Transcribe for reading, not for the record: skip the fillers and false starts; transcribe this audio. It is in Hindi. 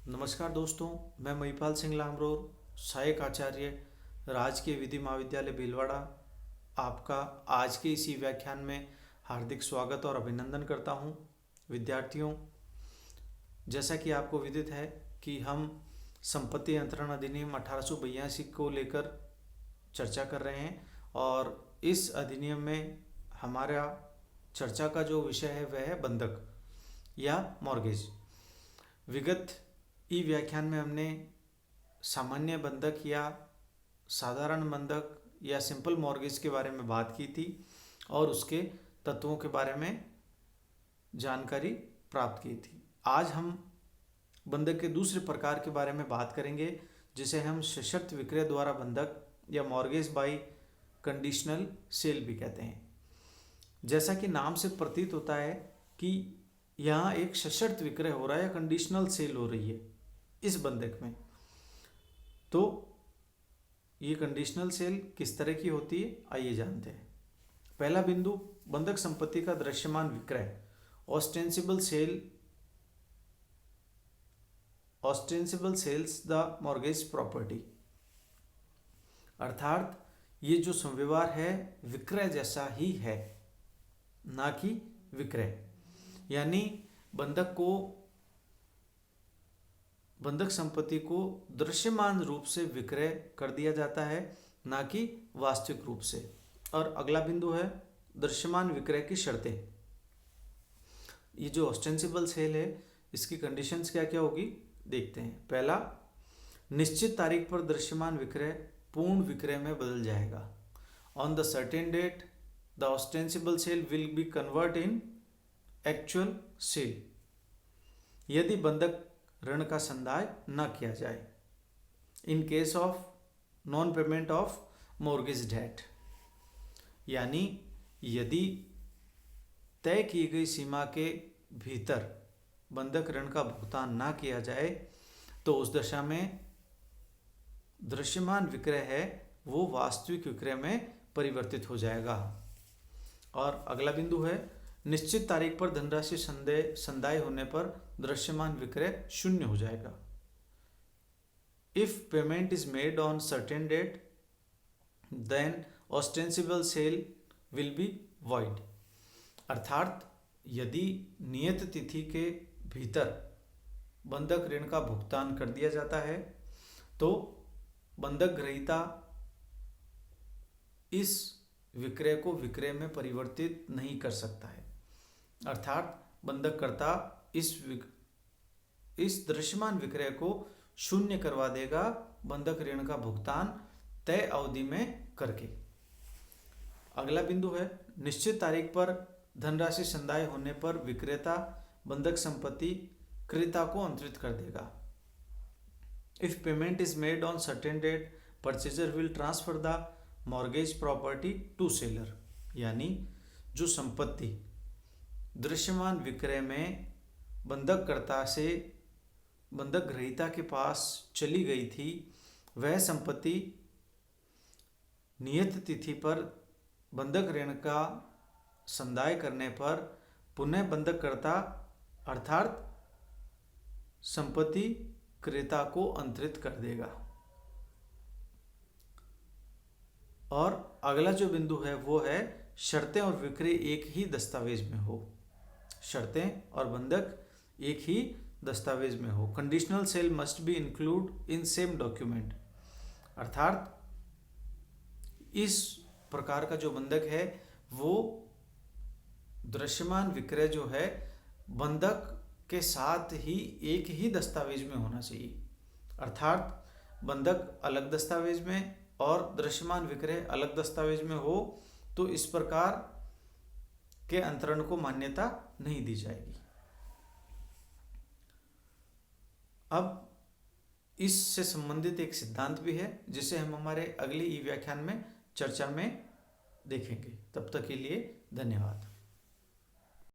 नमस्कार दोस्तों, मैं महिपाल सिंह लामरोर, सहायक आचार्य, राजकीय विधि महाविद्यालय भीलवाड़ा, आपका आज के इसी व्याख्यान में हार्दिक स्वागत और अभिनंदन करता हूं। विद्यार्थियों, जैसा कि आपको विदित है कि हम संपत्ति अंतरण अधिनियम 1882 को लेकर चर्चा कर रहे हैं और इस अधिनियम में हमारा चर्चा का जो विषय है वह है बंधक या मॉर्गेज। विगत ई व्याख्यान में हमने सामान्य बंधक या साधारण बंधक या सिंपल मॉर्गेज के बारे में बात की थी और उसके तत्वों के बारे में जानकारी प्राप्त की थी। आज हम बंधक के दूसरे प्रकार के बारे में बात करेंगे, जिसे हम सशर्त विक्रय द्वारा बंधक या मॉर्गेज बाय कंडीशनल सेल भी कहते हैं। जैसा कि नाम से प्रतीत होता है कि यहाँ एक सशर्त विक्रय हो रहा है या कंडीशनल सेल हो रही है इस बंधक में। तो ये कंडीशनल सेल किस तरह की होती है, आइए जानते हैं। पहला बिंदु, बंधक संपत्ति का दृश्यमान विक्रय, ostensible sales the mortgage property. अर्थात ये जो संव्यवहार है विक्रय जैसा ही है, ना कि विक्रय। यानी बंधक संपत्ति को दृश्यमान रूप से विक्रय कर दिया जाता है, ना कि वास्तविक रूप से। और अगला बिंदु है दृश्यमान विक्रय की शर्तें। ये जो ऑस्टेंसिबल सेल है इसकी कंडीशंस क्या क्या होगी देखते हैं। पहला, निश्चित तारीख पर दृश्यमान विक्रय पूर्ण विक्रय में बदल जाएगा। On the certain date the ostensible sale will be convert in actual sale, यदि बंधक ऋण का संदाय न किया जाए। In case of non payment of mortgage debt, यानी यदि तय की गई सीमा के भीतर बंधक ऋण का भुगतान ना किया जाए तो उस दशा में दृश्यमान विक्रय है वो वास्तविक विक्रय में परिवर्तित हो जाएगा। और अगला बिंदु है, निश्चित तारीख पर धनराशि संदाय होने पर दृश्यमान विक्रय शून्य हो जाएगा। If payment is made on certain date then ostensible sale will be void. अर्थात यदि नियत तिथि के भीतर बंधक ऋण का भुगतान कर दिया जाता है तो बंधक ग्रहीता इस विक्रय को विक्रय में परिवर्तित नहीं कर सकता है। अर्थात बंधककर्ता इस दृश्यमान विक्रय को शून्य करवा देगा बंधक ऋण का भुगतान तय अवधि में करके। अगला बिंदु है, निश्चित तारीख पर धनराशि संदाय होने पर विक्रेता बंधक संपत्ति क्रेता को अंतरित कर देगा। If payment is made on certain date purchaser will transfer the mortgage property to seller. यानी जो संपत्ति दृश्यमान विक्रय में बंधककर्ता से बंधक ग्रहीता के पास चली गई थी, वह संपत्ति नियत तिथि पर बंधक ऋण का संदाय करने पर पुनः बंधककर्ता अर्थात संपत्ति क्रेता को अंतरित कर देगा। और अगला जो बिंदु है वो है, शर्तें और विक्रय एक ही दस्तावेज में हो। शर्तें और बंधक एक ही दस्तावेज में हो। Conditional cell must be include in same document. अर्थात इस प्रकार का जो बंधक है वो दृश्यमान विक्रय जो है बंधक के साथ ही एक ही दस्तावेज में होना चाहिए। अर्थात बंधक अलग दस्तावेज में और दृश्यमान विक्रय अलग दस्तावेज में हो तो इस प्रकार के अंतरण को मान्यता नहीं दी जाएगी। अब इससे संबंधित एक सिद्धांत भी है जिसे हम हमारे अगले ई व्याख्यान में चर्चा में देखेंगे। तब तक के लिए धन्यवाद।